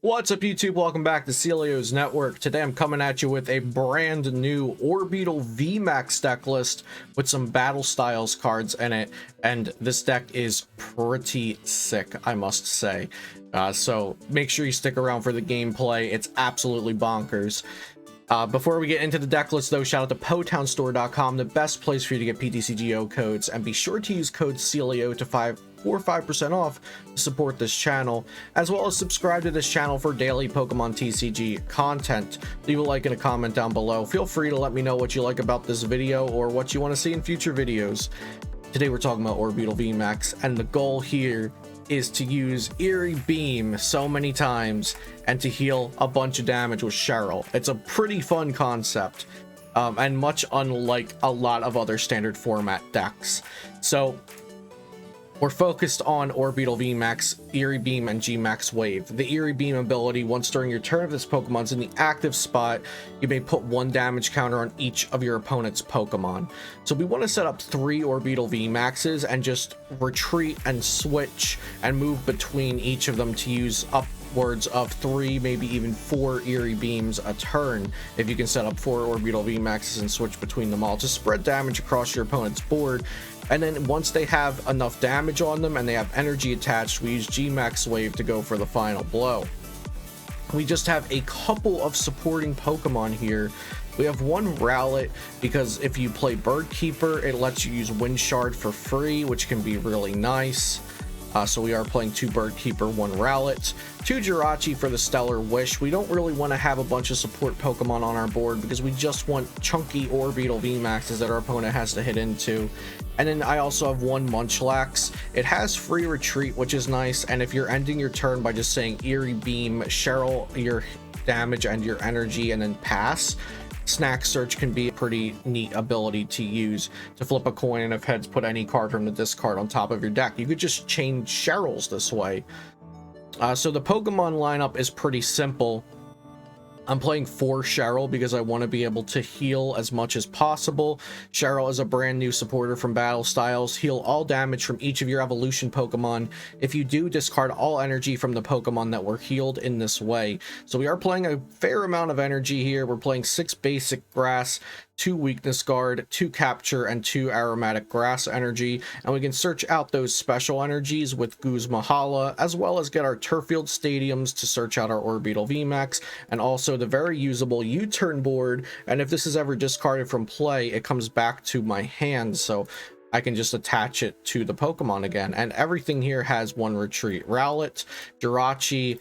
What's up, YouTube? Welcome back to Celio's Network. Today I'm coming at you with a brand new Orbeetle VMAX deck list with some battle styles cards in it, and this deck is pretty sick, I must say. So make sure you stick around for the gameplay. It's absolutely bonkers. Before we get into the deck list though, shout out to PoTownStore.com, the best place for you to get PTCGO codes, and be sure to use code CELIO for 5% off to support this channel, as well as subscribe to this channel for daily Pokemon TCG content. Leave a like and a comment down below. Feel free to let me know what you like about this video or what you want to see in future videos. Today we're talking about Orbeetle VMAX, and the goal here is to use Eerie Beam so many times and to heal a bunch of damage with Cheryl. It's a pretty fun concept, and much unlike a lot of other standard format decks. So we're focused on Orbeetle VMAX, Eerie Beam, and G-Max Wave. The Eerie Beam ability, once during your turn if this Pokemon's in the active spot, you may put 1 damage counter on each of your opponent's Pokemon. So we want to set up 3 Orbeetle VMAXs and just retreat and switch and move between each of them to use upwards of 3, maybe even 4 Eerie Beams a turn. If you can set up 4 Orbeetle VMAXs and switch between them all to spread damage across your opponent's board. And then once they have enough damage on them and they have energy attached, we use G-Max Wave to go for the final blow. We just have a couple of supporting Pokemon here. We have one Rowlet, because if you play Bird Keeper, it lets you use Wind Shard for free, which can be really nice. So we are playing 2 Bird Keeper, 1 Rowlet, 2 Jirachi for the Stellar Wish. We don't really want to have a bunch of support Pokemon on our board because we just want chunky Orbeetle VMAXs that our opponent has to hit into. And then I also have 1 Munchlax. It has free retreat, which is nice, and if you're ending your turn by just saying Eerie Beam, Cheryl your damage and your energy, and then pass, Snack Search can be a pretty neat ability to use to flip a coin, and if heads, put any card from the discard on top of your deck. You could just change Cheryls this way. So the Pokemon lineup is pretty simple. I'm playing 4 Cheryl because I want to be able to heal as much as possible. Cheryl is a brand new supporter from Battle Styles. Heal all damage from each of your evolution Pokemon. If you do, discard all energy from the Pokemon that were healed in this way. So we are playing a fair amount of energy here. We're playing 6 basic grass, 2 weakness guard, 2 capture, and 2 aromatic grass energy, and we can search out those special energies with Guzma Hala, as well as get our Turffield Stadiums to search out our Orbeetle VMAX, and also the very usable U-Turn Board. And if this is ever discarded from play, it comes back to my hand, so I can just attach it to the Pokemon again. And everything here has 1 retreat. Rowlet, Jirachi,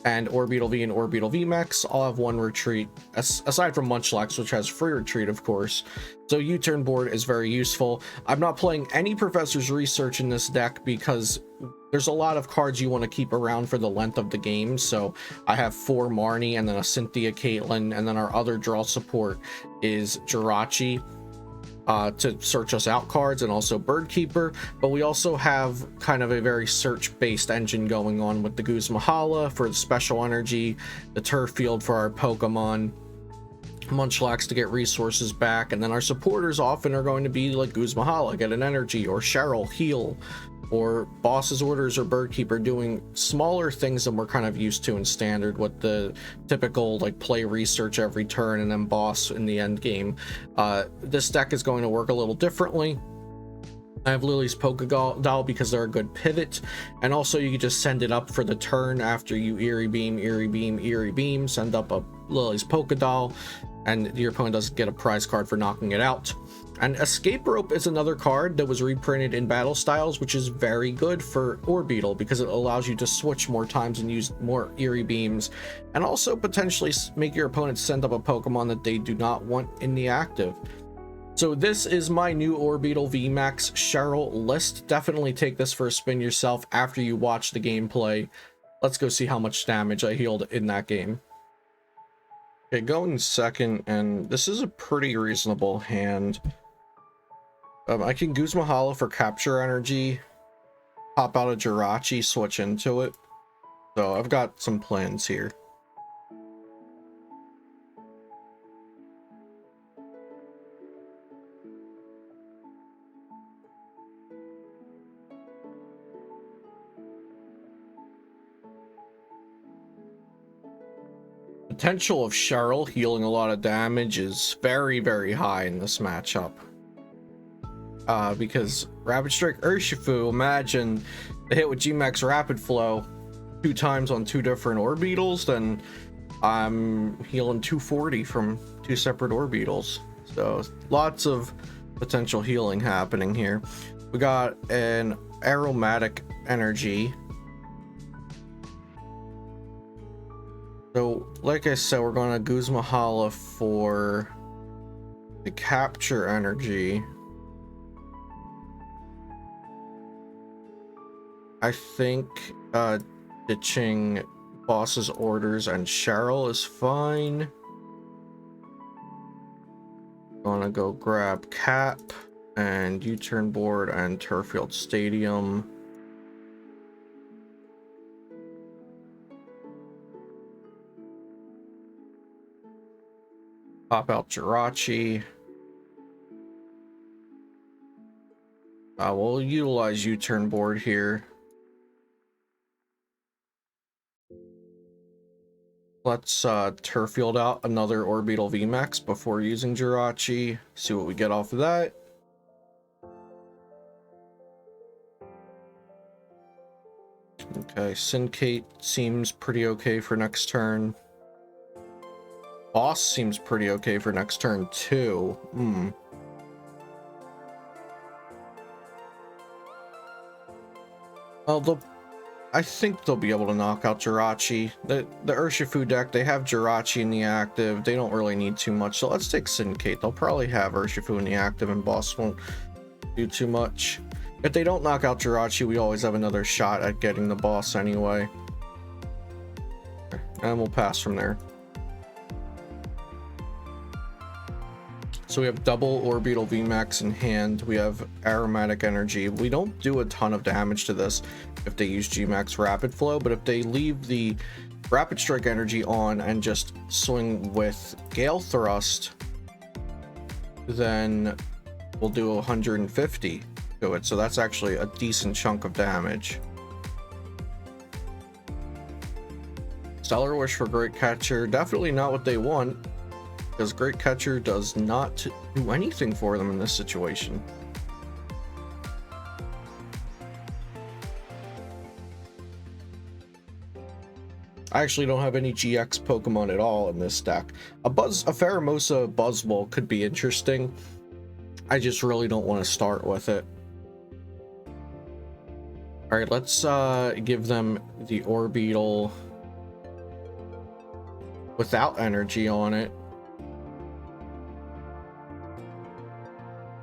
and Orbeetle V and Orbeetle VMAX all have 1 retreat, aside from Munchlax, which has free retreat, of course. So U-Turn Board is very useful. I'm not playing any Professor's Research in this deck because there's a lot of cards you want to keep around for the length of the game. So I have 4 Marnie and then a Cynthia Caitlin, and then our other draw support is Jirachi to search us out cards, and also Bird Keeper. But we also have kind of a very search based engine going on with the Guzma Hala for the special energy, the Turffield for our Pokemon, Munchlax to get resources back, and then our supporters often are going to be like Guzma Hala, get an energy, or Cheryl, heal, or Boss's Orders or Bird Keeper doing smaller things than we're kind of used to in standard with the typical like play research every turn and then boss in the end game. This deck is going to work a little differently. I have Lillie's Poké because they're a good pivot, and also you can just send it up for the turn after you Eerie Beam, Eerie Beam, Eerie Beam, send up a Lillie's Poké, and your opponent doesn't get a prize card for knocking it out. And Escape Rope is another card that was reprinted in Battle Styles, which is very good for Orbeetle because it allows you to switch more times and use more Eerie Beams, and also potentially make your opponent send up a Pokemon that they do not want in the active. So this is my new Orbeetle VMAX Cheryl list. Definitely take this for a spin yourself after you watch the gameplay. Let's go see how much damage I healed in that game. Okay, going second, and this is a pretty reasonable hand. I can Guzma Hala for capture energy, pop out a Jirachi, switch into it. So I've got some plans here. Potential of Cheryl healing a lot of damage is very, very high in this matchup. Because Rapid Strike Urshifu, imagine the hit with G-Max Rapid Flow 2 times on 2 different Orbeetles, then I'm healing 240 from 2 separate Orbeetles. So lots of potential healing happening here. We got an Aromatic Energy. So like I said, we're going to Guzma Hala for the Capture Energy. I think ditching Boss's Orders and Cheryl is fine. Gonna go grab Cap and U-Turn Board and Turffield Stadium. Pop out Jirachi. We'll utilize U-Turn Board here. Let's Turffield out another Orbeetle VMAX before using Jirachi. See what we get off of that. Okay, Syncate seems pretty okay for next turn. Boss seems pretty okay for next turn too. Well, I think they'll be able to knock out Jirachi. The Urshifu deck, they have Jirachi in the active. They don't really need too much. So let's take Syncate. They'll probably have Urshifu in the active and Boss won't do too much. If they don't knock out Jirachi, we always have another shot at getting the Boss anyway. And we'll pass from there. So we have double Orbeetle VMAX in hand. We have Aromatic Energy. We don't do a ton of damage to this if they use G-Max Rapid Flow, but if they leave the Rapid Strike Energy on and just swing with Gale Thrust, then we'll do 150 to it. So that's actually a decent chunk of damage. Stellar Wish for Great Catcher, definitely not what they want, because Great Catcher does not do anything for them in this situation. I actually don't have any GX Pokemon at all in this deck. A Pheromosa Buzzwole could be interesting. I just really don't want to start with it. Alright, let's give them the Orbeetle without energy on it,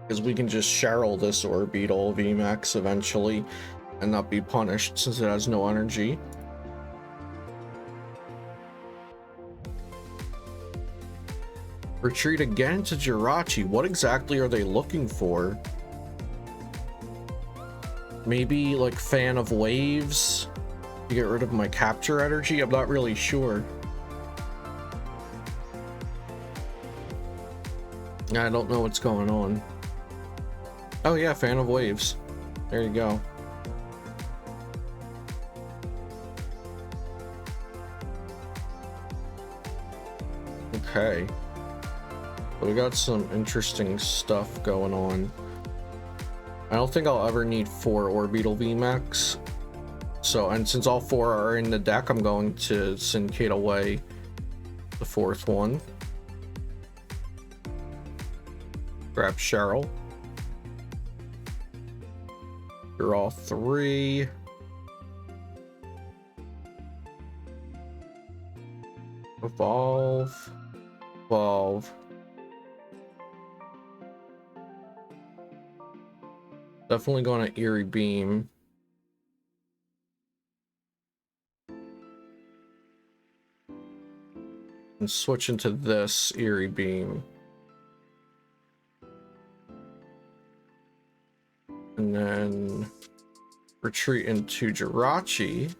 because we can just Cheryl this Orbeetle VMAX eventually and not be punished since it has no energy. Retreat again into Jirachi. What exactly are they looking for? Maybe like Fan of Waves to get rid of my Capture Energy? I'm not really sure. I don't know what's going on. Oh yeah, Fan of Waves. There you go. Okay. We got some interesting stuff going on. I don't think I'll ever need 4 Orbeetle VMAX. So, and since all 4 are in the deck, I'm going to Syncate away the 4th one. Grab Cheryl. You're all 3. Evolve. Evolve. Definitely going to Eerie Beam. And switch into this Eerie Beam. And then retreat into Jirachi.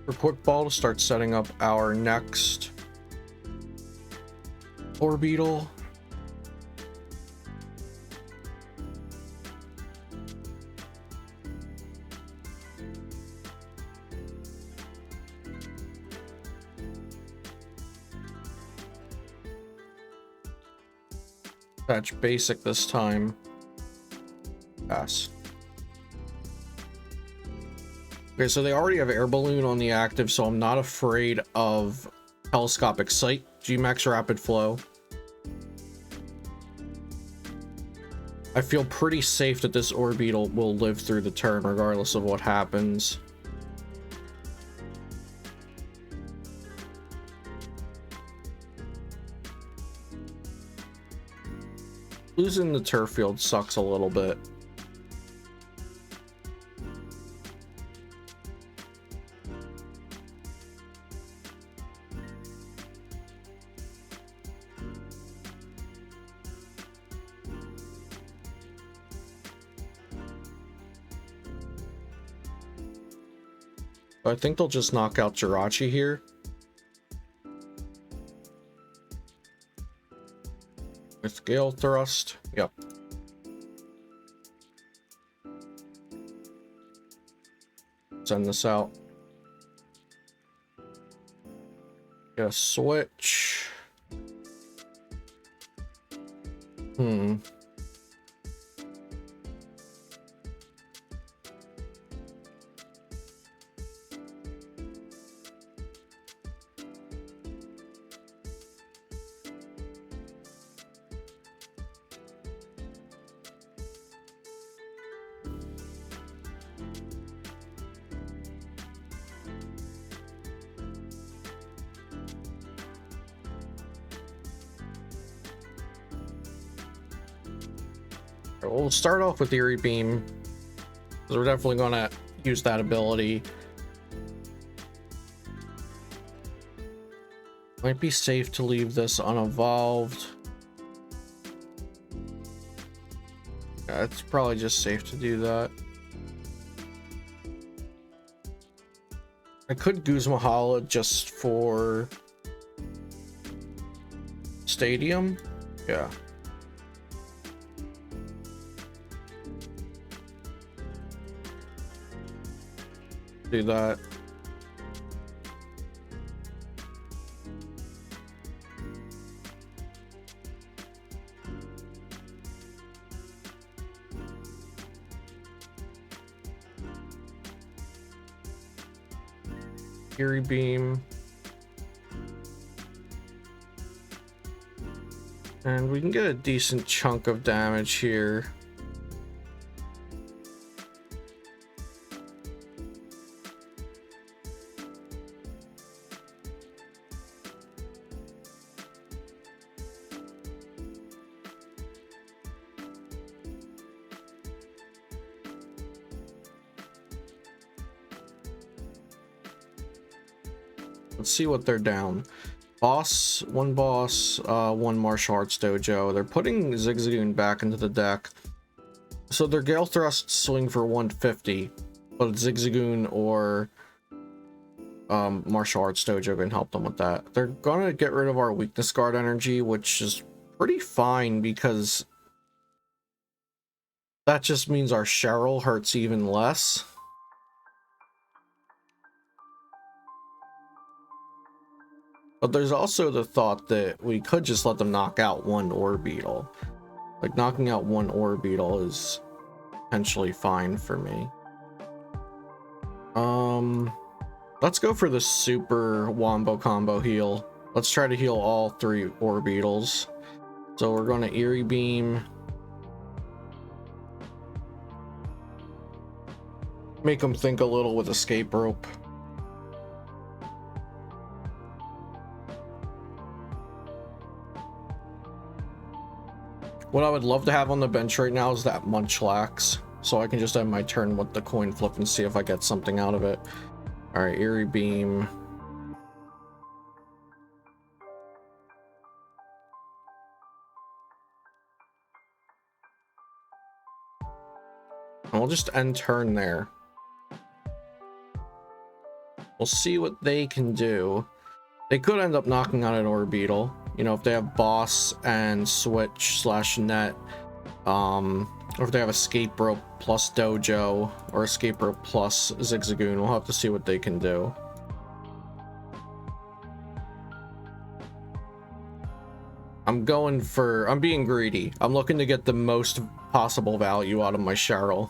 for quick ball to start setting up our next Orbeetle. Patch basic this time. Pass. Okay, so they already have air balloon on the active, so I'm not afraid of telescopic sight. Gmax rapid flow. I feel pretty safe that this Orbeetle will live through the turn regardless of what happens. Losing the turf field sucks a little bit. I think they'll just knock out Jirachi here. With Gale Thrust. Yep. Send this out. Get a switch. We'll start off with Eerie Beam, because we're definitely going to use that ability. Might be safe to leave this unevolved. Yeah, it's probably just safe to do that. I could Guzma Hala just for Stadium. Yeah. Do that. Eerie Beam. And we can get a decent chunk of damage here. Let's see what they're down. One boss, one martial arts dojo. They're putting Zigzagoon back into the deck. So their Gale Thrust swing for 150, but Zigzagoon or martial arts dojo can help them with that. They're gonna get rid of our weakness guard energy, which is pretty fine because that just means our Cheryl hurts even less. But there's also the thought that we could just let them knock out one Orbeetle. Like, knocking out one Orbeetle is potentially fine for me. Let's go for the super wombo combo heal. Let's try to heal all three Orbeetles. So we're going to Eerie Beam. Make them think a little with Escape Rope. What I would love to have on the bench right now is that Munchlax, so I can just end my turn with the coin flip and see if I get something out of it. All right, Eerie Beam. And we'll just end turn there. We'll see what they can do. They could end up knocking out an Orbeetle, you know, if they have Boss and Switch / Net, or if they have Escape Rope plus Dojo, or Escape Rope plus Zigzagoon. We'll have to see what they can do. I'm being greedy. I'm looking to get the most possible value out of my Cheryl.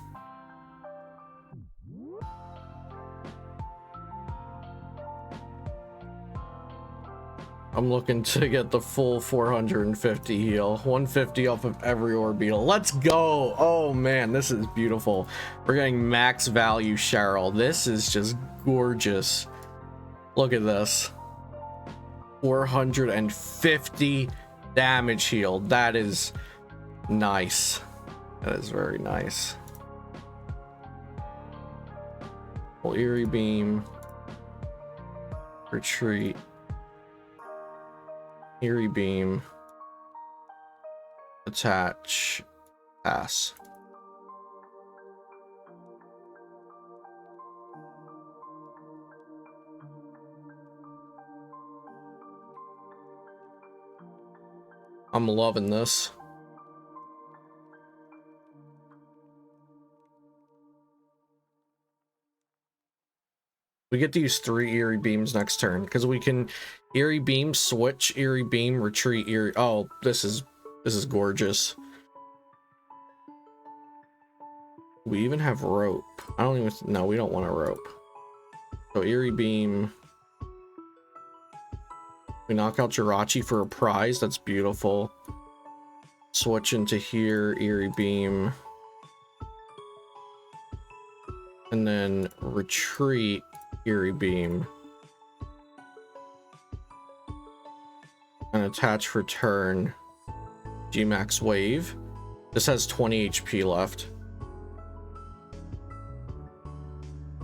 I'm looking to get the full 450 heal. 150 off of every Orbeetle. Let's go! Oh man, this is beautiful. We're getting max value Cheryl. This is just gorgeous. Look at this. 450 damage heal. That is nice. That is very nice. Well, Eerie Beam. Retreat. Eerie Beam. Attach. Pass. I'm loving this. We get to use 3 Eerie Beams next turn because we can Eerie Beam, switch, Eerie Beam, retreat, Eerie. Oh, this is gorgeous. We even have rope. I don't even. No, we don't want a rope. So Eerie Beam. We knock out Jirachi for a prize. That's beautiful. Switch into here, Eerie Beam. And then retreat, Eerie Beam. And attach for turn, VMAX VIV. This has 20 HP left.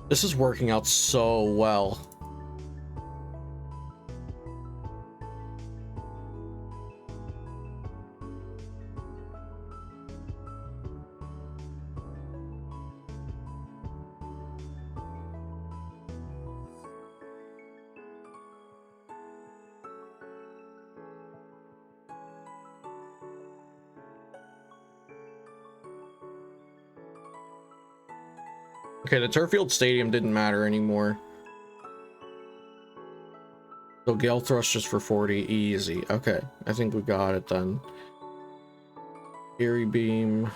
This is working out so well. Okay, the Turffield Stadium didn't matter anymore. So Gale Thrust just for 40, easy. Okay, I think we got it then. Eerie Beam.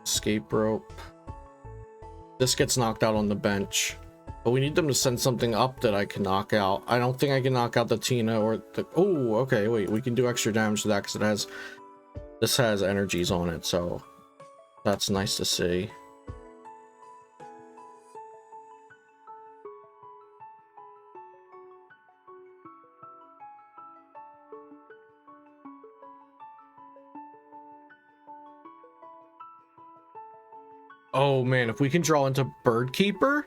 Escape Rope. This gets knocked out on the bench. But we need them to send something up that I can knock out. I don't think I can knock out the Tina or the... Oh, okay, wait. We can do extra damage to that because it has... This has energies on it, so... That's nice to see. Oh man, if we can draw into Bird Keeper?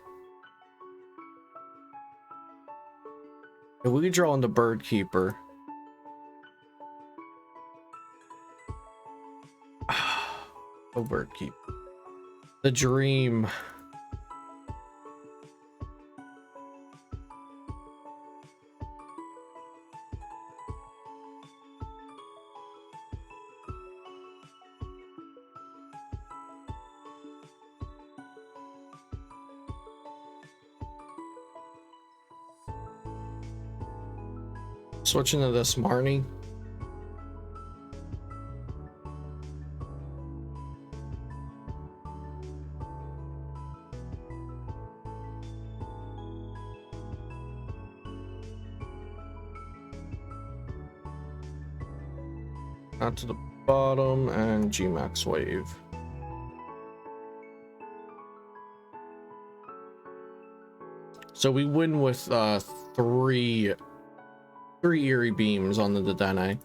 If we can draw into Bird Keeper... Oh, Bird Keeper. The dream. Switching to this Marnie. Out to the bottom and VMAX VIV. So we win with three Eerie Beams on the Dedenne.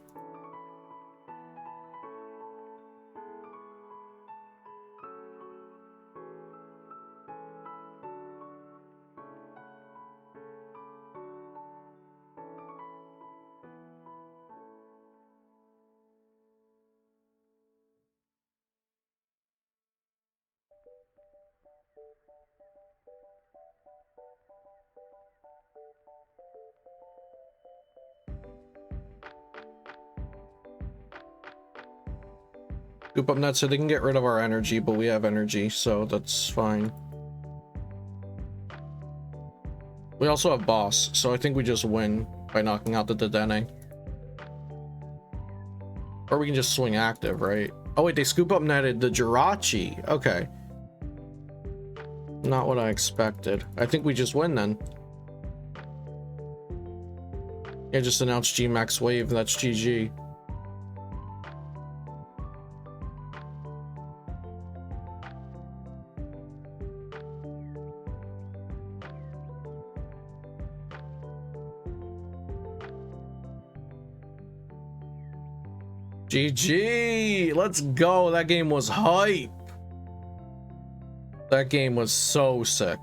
Scoop up net so they can get rid of our energy, but we have energy, so that's fine. We also have boss, so I think we just win by knocking out the Dedenne. Or we can just swing active, right? Oh wait, they scoop up netted the Jirachi. Okay. Not what I expected. I think we just win then. Yeah, just announce G-Max Wave, that's GG. GG! Let's go! That game was hype! That game was so sick.